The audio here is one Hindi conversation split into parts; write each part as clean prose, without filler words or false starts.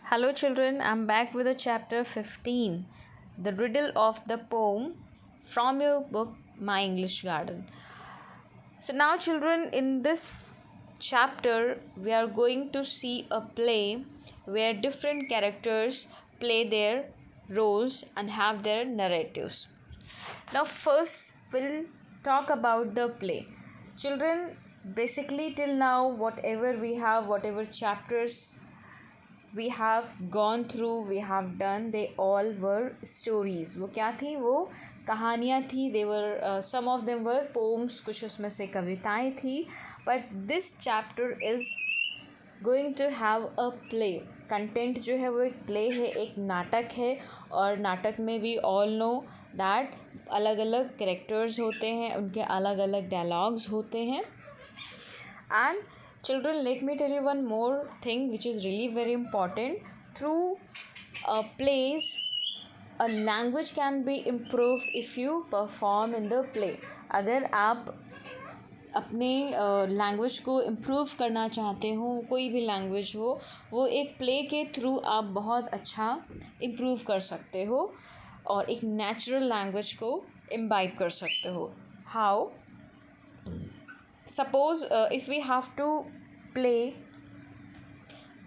Hello, children. I'm back with a chapter 15, The Riddle of the Poem, from your book, My English Garden. So, now, children, in this chapter, we are going to see a play where different characters play their roles and have their narratives. Now, first, we'll talk about the play. Children, basically, till now, whatever we have, whatever chapters we have gone through, we have done, they all were stories. वो क्या थी? वो कहानियाँ थी. they were some of them were poems, कुछ उसमें से कविताएं थी. but this chapter is going to have a play. Content जो है वो एक प्ले है, एक नाटक है. और नाटक में वी ऑल नो दैट अलग अलग कैरेक्टर्स होते हैं, उनके अलग अलग डायलॉग्स होते हैं. And children, let me tell you one more thing which is really very important. Through plays, a language can be improved if you perform in the play. अगर आप अपने लैंग्वेज को इम्प्रूव करना चाहते हो, कोई भी लैंग्वेज हो, वो एक प्ले के थ्रू आप बहुत अच्छा इम्प्रूव कर सकते हो और एक नेचुरल लैंग्वेज को इम्बाइब कर सकते हो. How? Suppose if we have to play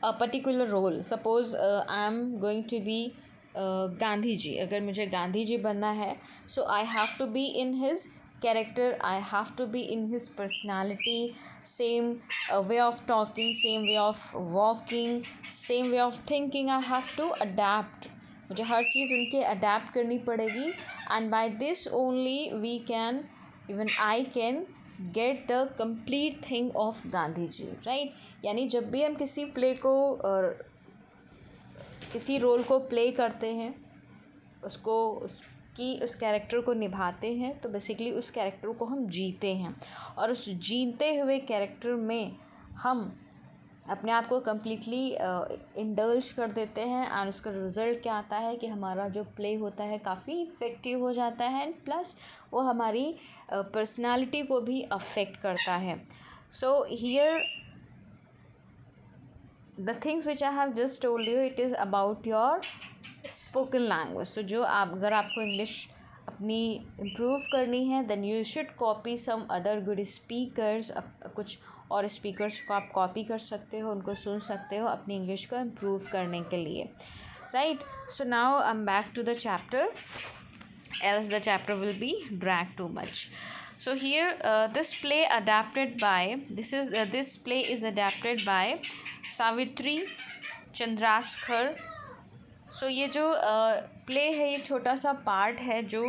a particular role. Suppose I am going to be Gandhi ji. अगर मुझे गांधी जी बनना है, so I have to be in his character, I have to be in his personality, same way of talking, same way of walking, same way of thinking. I have to adapt. मुझे हर चीज़ उनके अडेप्ट करनी पड़ेगी. and by this only we can, even I can get the complete thing of Gandhi ji. Right? यानी जब भी हम किसी प्ले को किसी रोल को प्ले करते हैं, उस कैरेक्टर को निभाते हैं, तो बेसिकली उस कैरेक्टर को हम जीते हैं. और उस जीते हुए कैरेक्टर में हम अपने आप को कम्प्लीटली इंडल्ज कर देते हैं. एंड उसका रिज़ल्ट क्या आता है कि हमारा जो प्ले होता है काफ़ी इफ़ेक्टिव हो जाता है. एंड प्लस वो हमारी पर्सनालिटी को भी अफेक्ट करता है. So here the things which I have just told you, it is about your spoken language. तो जो अगर आपको इंग्लिश अपनी इम्प्रूव करनी है, then you should copy some other good speakers. कुछ और स्पीकर्स को आप कॉपी कर सकते हो, उनको सुन सकते हो अपनी इंग्लिश को इम्प्रूव करने के लिए. Right? So now I am back to the chapter, else the chapter will be drag too much. So here this play is adapted by Savitri Chandrasekhar. So ये जो प्ले है, ये छोटा सा पार्ट है जो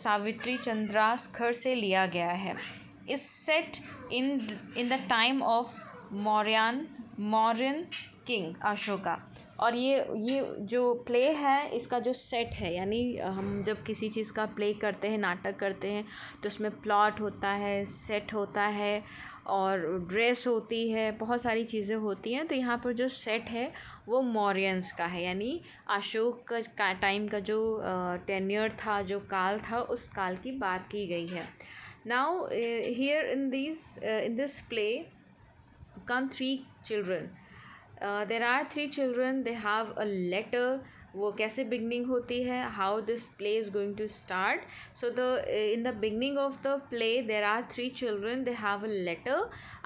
सावित्री चंद्रासेखर से लिया गया है. Is set in the time of Mauryan king Ashoka. और ये जो प्ले है, इसका जो सेट है, यानी हम जब किसी चीज़ का प्ले करते हैं, नाटक करते हैं, तो उसमें प्लॉट होता है, सेट होता है और ड्रेस होती है, बहुत सारी चीज़ें होती हैं. तो यहाँ पर जो सेट है वो मौर्यंस का है, यानी अशोक का टाइम का जो टेन्योर था, जो काल था, उस काल की बात की गई है. Now here in this play come three children. There are three children. They have a letter. वो कैसे बिगनिंग होती है, how this play is going to start. So in the beginning of the play there are three children. They have a letter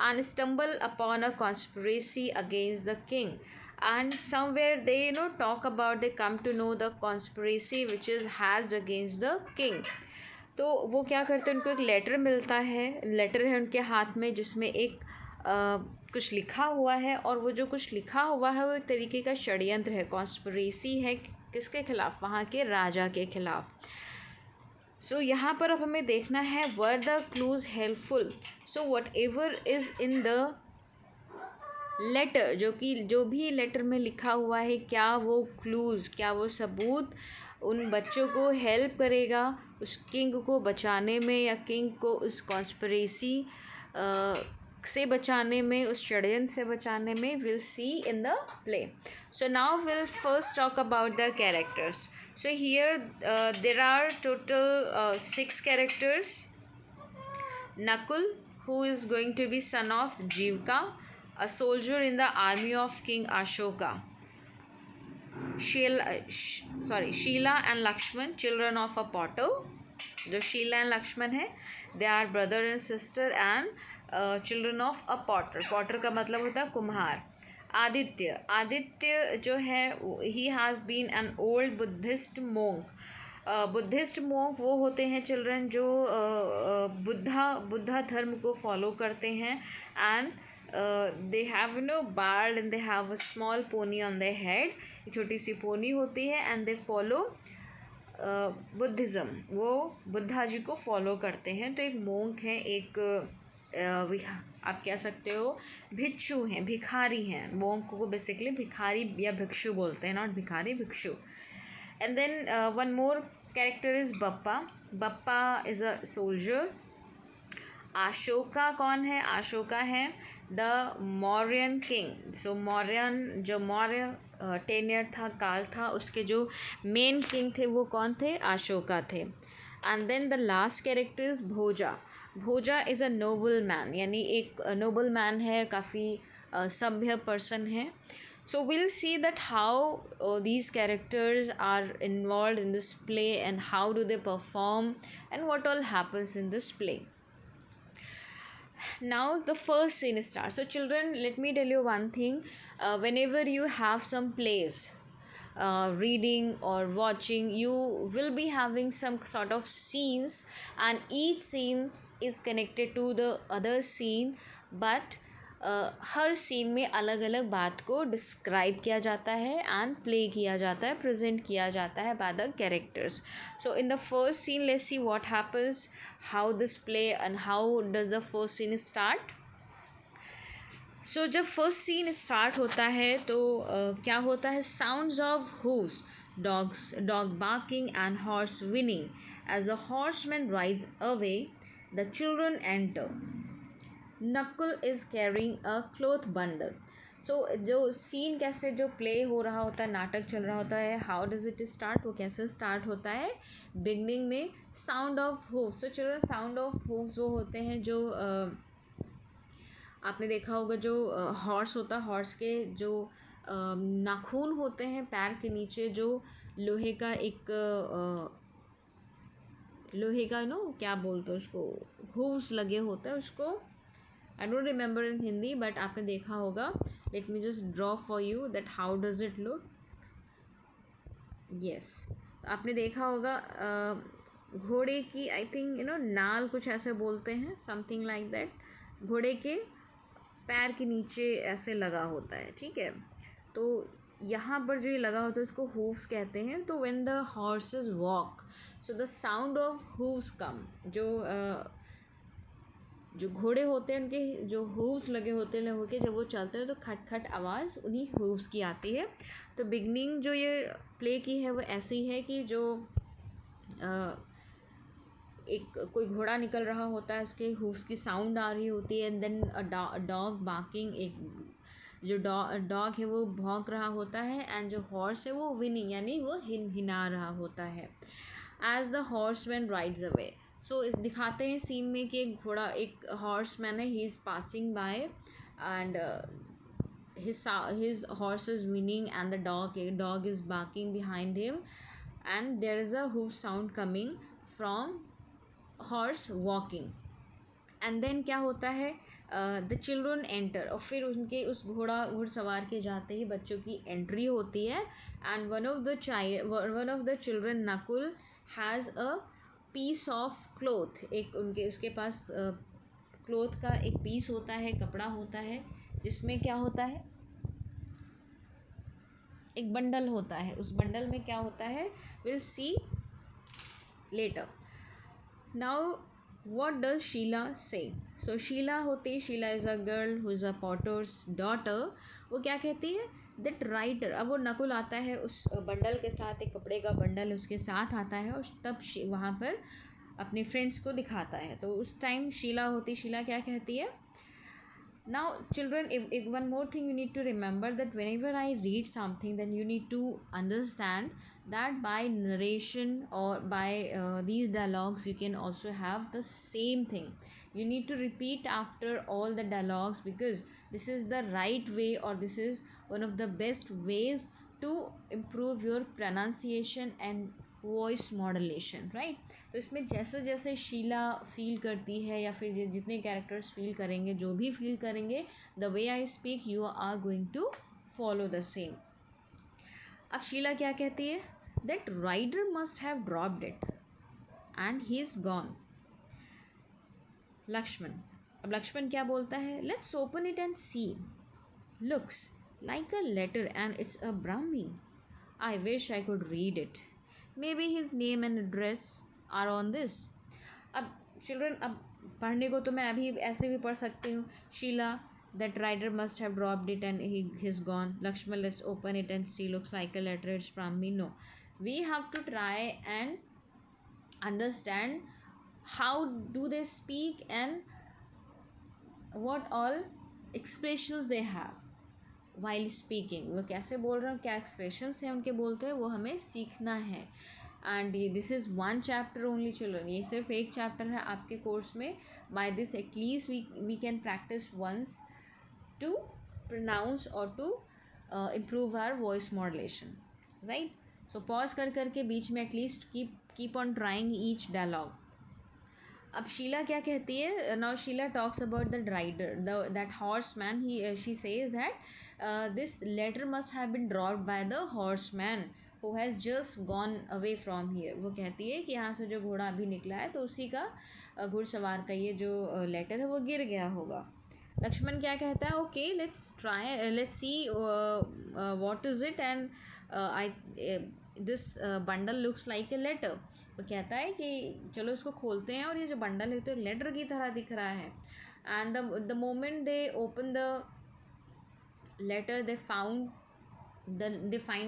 and stumble upon a conspiracy against the king. And somewhere they talk about, they come to know the conspiracy which is hatched against the king. तो वो क्या करते हैं, उनको एक लेटर मिलता है. लेटर है उनके हाथ में जिसमें एक कुछ लिखा हुआ है. और वो जो कुछ लिखा हुआ है वो एक तरीके का षड्यंत्र है, कॉन्स्पिरेसी है. किसके खिलाफ? वहाँ के राजा के खिलाफ. सो यहाँ पर अब हमें देखना है, were the clues helpful. So whatever is in the letter, जो भी लेटर में लिखा हुआ है, क्या वो क्लूज, क्या वो सबूत उन बच्चों को हेल्प करेगा उस किंग को बचाने में, या किंग को उस कॉन्स्पिरेसी से बचाने में, उस षड्यंत्र से बचाने में. Will see in the play. So now will first talk about the characters. So here there are total 6 characters. Nakul, who is going to be son of Jivka, a soldier in the army of King Ashoka. Sheela and Lakshman children of a potter. जो शीला एंड लक्ष्मण है they are brother and sister and children of a potter. Potter का मतलब होता है कुम्हार। आदित्य, आदित्य जो है he has been an old Buddhist monk. Buddhist monk वो होते हैं चिल्ड्रन जो बुद्धा धर्म को फॉलो करते हैं। And they have no beard and they have a small pony on their head. छोटी सी पोनी होती है एंड दे फॉलो बुद्धिज़्म। वो बुद्धा जी को फॉलो करते हैं। तो एक मोंक है, एक आप कह सकते हो भिक्षु हैं, भिखारी हैं। मोंक को बेसिकली भिखारी या भिक्षु बोलते हैं, नॉट भिखारी, भिक्षु। And then one more character is Bappa. Bappa is a soldier. Ashoka कौन है? अशोका है the Mauryan king. So Mauryan, जो मौर्य टेन्यर था, काल था, उसके जो मेन किंग थे वो कौन थे? अशोका थे। And then the last character is Bhoja. Bhoja is a noble man, यानी एक नोबल मैन है, काफ़ी सभ्य पर्सन है। So we'll see that how these characters are involved in this play and how do they perform and what all happens in this play. Now the first scene starts. So children, let me tell you one thing. Whenever you have some plays, reading or watching, you will be having some sort of scenes, and each scene is connected to the other scene, but हर सीन में अलग अलग बात को डिस्क्राइब किया जाता है एंड प्ले किया जाता है, प्रेजेंट किया जाता है by the characters. So in the first scene let's see what happens, how this play and how does the first scene start. So जब फर्स्ट सीन स्टार्ट होता है तो क्या होता है, sounds of hooves, dog barking and horse whinnying. As the horseman rides away the children enter. Nakul is carrying a cloth bundle. So जो सीन कैसे जो प्ले हो रहा होता है, नाटक चल रहा होता है, हाउ डज इट स्टार्ट, वो कैसे स्टार्ट होता है. बिगनिंग में साउंड ऑफ हूव्स. तो चिल्ड्रन, साउंड ऑफ हूव्स वो होते हैं जो आपने देखा होगा जो हॉर्स होता है, हॉर्स के जो नाखून होते हैं पैर के नीचे, जो लोहे का एक लोहे का क्या बोलते हैं उसको, हूव्स लगे होते हैं, उसको I don't remember in Hindi but आपने देखा होगा. Let me just draw for you that how does it look. Yes, आपने देखा होगा घोड़े की, आई थिंक नाल कुछ ऐसे बोलते हैं, समथिंग लाइक दैट. घोड़े के पैर के नीचे ऐसे लगा होता है, ठीक है. तो यहाँ पर जो ये लगा होता है उसको हूव्स कहते हैं. तो when the horses walk, so the sound of hooves come. जो घोड़े होते हैं उनके जो हूव्स लगे होते हैं लोगों के, जब वो चलते हैं तो खट खट आवाज़ उन्हीं हूव्स की आती है. तो बिगनिंग जो ये प्ले की है वो ऐसी है कि जो एक कोई घोड़ा निकल रहा होता है, उसके हूव्स की साउंड आ रही होती है. एंड देन डॉग बार्किंग, एक जो डॉग है वो भौंक रहा होता है. एंड जो हॉर्स है वो विनिंग, यानी वो हिना रहा होता है. As the horseman rides away. So दिखाते हैं सीन में कि एक घोड़ा, एक हॉर्समैन है, he is passing by and his horse is winning and the dog is barking behind him, and there is a hoof sound coming from horse walking. And then क्या होता है, द चिल्ड्रन एंटर. और फिर उनके उस घुड़सवार के जाते ही बच्चों की एंट्री होती है. And one of the children Nakul has a piece of cloth. एक उसके पास क्लोथ का एक पीस होता है, कपड़ा होता है, जिसमें क्या होता है, एक बंडल होता है. उस बंडल में क्या होता है, will see later. Now what does Sheela say? So Sheela होती, Sheela is a girl who is a potter's daughter. वो क्या कहती है, दैट राइटर. अब वो नकुल आता है उस बंडल के साथ, एक कपड़े का बंडल उसके साथ आता है, और तब वहाँ पर अपने फ्रेंड्स को दिखाता है. तो उस टाइम शीला होती, शीला क्या कहती है. Now children, if one more thing you need to remember, that whenever I read something, then you need to understand that by narration or by these dialogues you can also have the same thing. You need to repeat after all the dialogues, because this is the right way, or this is one of the best ways to improve your pronunciation and voice modulation, right. तो इसमें जैसे जैसे शीला फील करती है या फिर जितने कैरेक्टर्स फील करेंगे, जो भी फील करेंगे, the way I speak you are going to follow the same. अब शीला क्या कहती है, that rider must have dropped it and he is gone. Lakshman, अब लक्ष्मण क्या बोलता है, let's open it and see, looks like a letter and it's a Brahmi, I wish I could read it, maybe his name and address are on this. अब चिल्ड्रन, अब पढ़ने को तो मैं अभी ऐसे भी पढ़ सकती हूँ, Sheila that rider must have dropped it and he's gone, Lakshman let's open it and see, looks like a letter, it's from me. No, we have to try and understand how do they speak and what all expressions they have while speaking, वो कैसे बोल रहे हैं, क्या expressions हैं उनके बोलते हैं, वो हमें सीखना है। And this is one chapter only children, ये सिर्फ एक चैप्टर है आपके कोर्स में। By this at least we can practice once to pronounce or to improve our voice modulation, right? So pause करके बीच में at least keep on trying each dialogue. अब शीला क्या कहती है, now Sheila talks about the rider, that horseman, she says that this letter must have been dropped by the horseman who has just gone away from here. वो कहती है कि यहाँ से जो घोड़ा अभी निकला है तो उसी का घुड़सवार का ये जो लेटर है वो गिर गया होगा। लक्ष्मण क्या कहता है, okay let's see what is it and this bundle looks like a letter. वो कहता है कि चलो इसको खोलते हैं और ये जो बंडल है तो एक लेटर की तरह दिख रहा है। And the moment they open the letter they find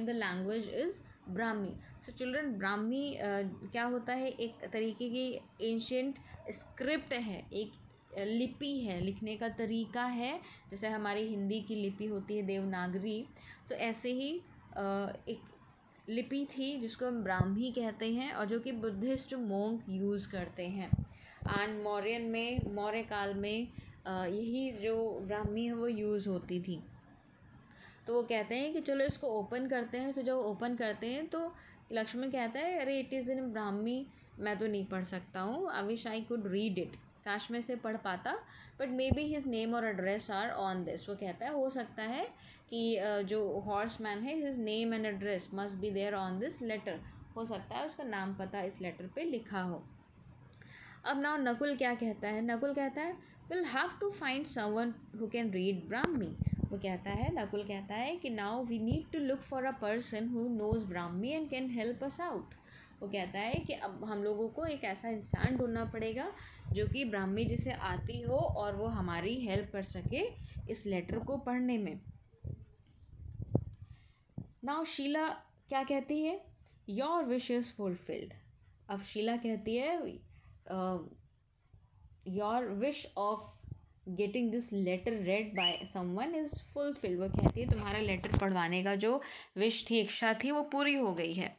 the language is Brahmi. So children, Brahmi क्या होता है, एक तरीके की एंशियंट स्क्रिप्ट है, एक लिपि है, लिखने का तरीका है, जैसे हमारी हिंदी की लिपि होती है देवनागरी, तो ऐसे ही एक लिपि थी जिसको हम ब्राह्मी कहते हैं और जो कि बुद्धिस्ट मोंक यूज़ करते हैं। एंड मौर्य काल में यही जो ब्राह्मी है वो यूज़ होती थी। तो वो कहते हैं कि चलो इसको ओपन करते हैं। तो जब ओपन करते हैं तो लक्ष्मण कहता है, अरे इट इज़ इन ब्राह्मी, मैं तो नहीं पढ़ सकता हूँ, I wish I could read it, काश में से पढ़ पाता, but maybe his name और एड्रेस आर ऑन दिस। वो कहता है हो सकता है कि जो हॉर्स मैन है, his name and address must be there on this letter, हो सकता है उसका नाम पता इस लेटर पे लिखा हो। अब नाउ नकुल क्या कहता है, नकुल कहता है will have to find someone who can read Brahmi. वो कहता है, नकुल कहता है कि now we need to look for a person who knows Brahmi and can help us out. वो कहता है कि अब हम लोगों को एक ऐसा इंसान ढूंढना पड़ेगा जो कि ब्राह्मी जिसे आती हो और वो हमारी हेल्प कर सके इस लेटर को पढ़ने में। नाउ शीला क्या कहती है, योर विश इज़ फुलफिल्ड। अब शीला कहती है your wish of getting this letter read by someone is fulfilled. वो कहती है तुम्हारा लेटर पढ़वाने का जो विश थी, इच्छा थी, वो पूरी हो गई है।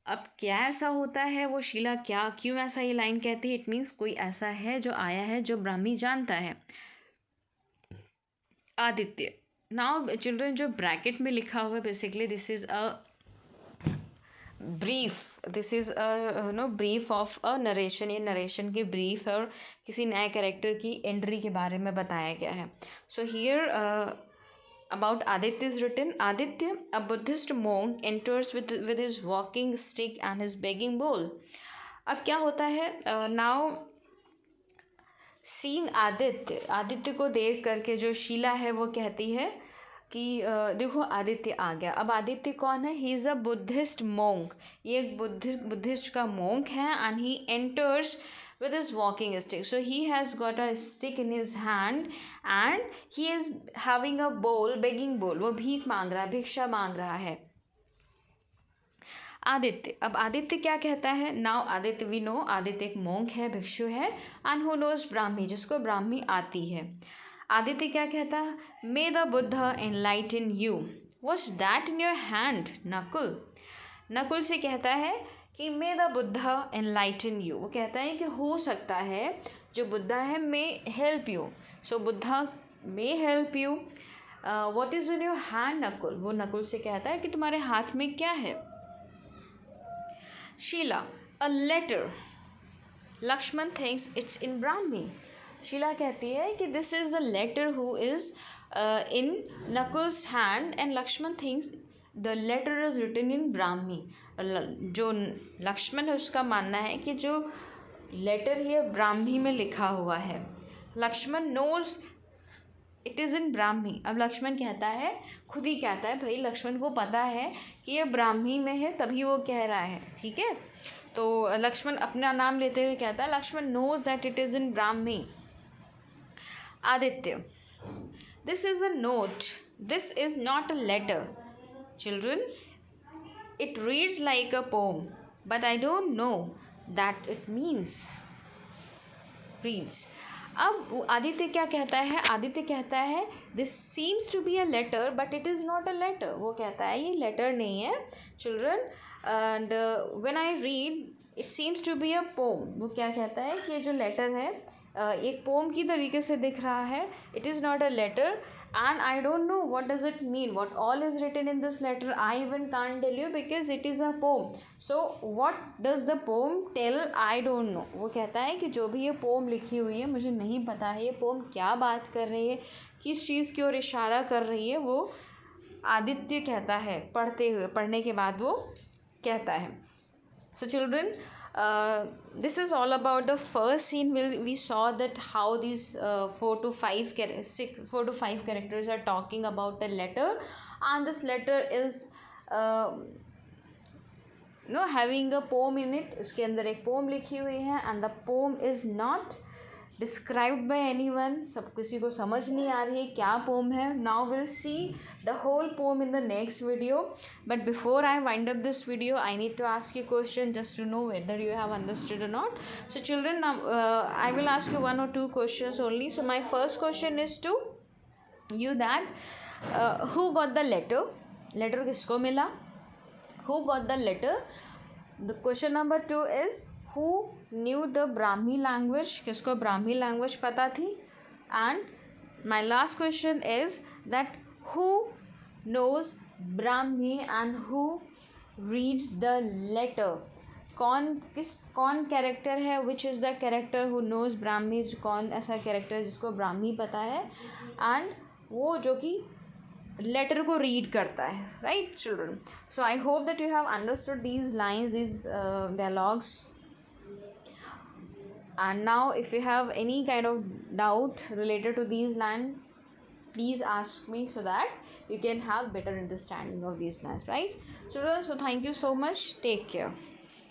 अब क्या ऐसा होता है, वो शीला क्यों ऐसा ये लाइन कहती है, इट मीन्स कोई ऐसा है जो आया है जो ब्राह्मी जानता है। आदित्य, नाउ चिल्ड्रन जो ब्रैकेट में लिखा हुआ है, basically this is a brief, this is brief of a narration. ये नरेशन की ब्रीफ है और किसी नए कैरेक्टर की एंट्री के बारे में बताया गया है। So here about Aditya is written, Aditya, a Buddhist monk, enters with his walking stick and his begging bowl. अब क्या होता है, now seeing आदित्य को देख करके जो शीला है वो कहती है कि देखो आदित्य आ गया। अब आदित्य कौन है, he is a Buddhist monk, ये एक बुद्धिस्ट का मोंक है। And he enters with his walking stick, so he has got a stick in his hand and he is having a bowl, begging bowl, वो भीख मांग रहा है, भिक्षा मांग रहा है। आदित्य, अब आदित्य क्या कहता है, now Aditya we know, Aditya एक मोंक है, भिक्षु है, एंड हु नोज ब्राह्मी, जिसको ब्राह्मी आती है। आदित्य क्या कहता है, मे the Buddha enlighten you, what's that in your hand Nakul से कहता है कि मे द बुद्धा एनलाइटन यू। वो कहता है कि हो सकता है जो बुद्धा है may help you, so Buddha may help you what is in your hand Nakul, वो नकुल से कहता है कि तुम्हारे हाथ में क्या है. Sheela, a letter. Lakshman thinks it's in Brahmi. Sheela कहती है कि this is a letter who is in Nakul's hand and Lakshman thinks the letter is written in Brahmi. जो लक्ष्मण है उसका मानना है कि जो लेटर है ब्राह्मी में लिखा हुआ है. Lakshman knows it is in Brahmi. अब लक्ष्मण कहता है, खुद ही कहता है, भाई लक्ष्मण को पता है कि ये ब्राह्मी में है तभी वो कह रहा है. ठीक है, तो लक्ष्मण अपना नाम लेते हुए कहता है Lakshman knows that it is in Brahmi. Aditya, this is a note, this is not a letter. Children, it reads like a poem but I don't know that it means. Reads. अब आदित्य क्या कहता है, आदित्य कहता है this seems to be a letter but it is not a letter. वो कहता है ये लेटर नहीं है children, and when I read it seems to be a poem. वो क्या कहता है कि ये जो लेटर है एक पोम की तरीके से दिख रहा है. It is not a letter and I don't know what does it mean, what all is written in this letter. I even can't tell you because it is a poem. So what does the poem tell, I don't know. वो कहता है कि जो भी ये पोम लिखी हुई है मुझे नहीं पता है ये पोम क्या बात कर रही है, किस चीज़ की ओर इशारा कर रही है. वो आदित्य कहता है पढ़ते हुए, पढ़ने के बाद वो कहता है. So children, this is all about the first scene. We saw that how these 4 to 5 characters are talking about a letter, and this letter is having a poem in it. इसके अंदर एक poem लिखी हुई है and the poem is not described by anyone. सब किसी को समझ नहीं आ रही है क्या poem है. Now we'll see the whole poem in the next video. But before I wind up this video, I need to ask you a question just to know whether you have understood or not. So children, I will ask you 1 or 2 questions only. So my first question is to you that who got the letter? Letter किसको मिला? Who got the letter? The question number 2 is who knew the Brahmi language? किसको ब्राह्मी लैंग्वेज पता थी? And my last question is that who knows Brahmi and who reads the letter? कौन कैरेक्टर है, which is the character who knows Brahmi? कौन ऐसा कैरेक्टर जिसको ब्राह्मी पता है एंड वो जो कि लेटर को रीड करता है. Right children, so I hope that you have understood these lines, these dialogues. And now if you have any kind of doubt related to these lines, please ask me so that you can have better understanding of these lines. Right children, so thank you so much, take care.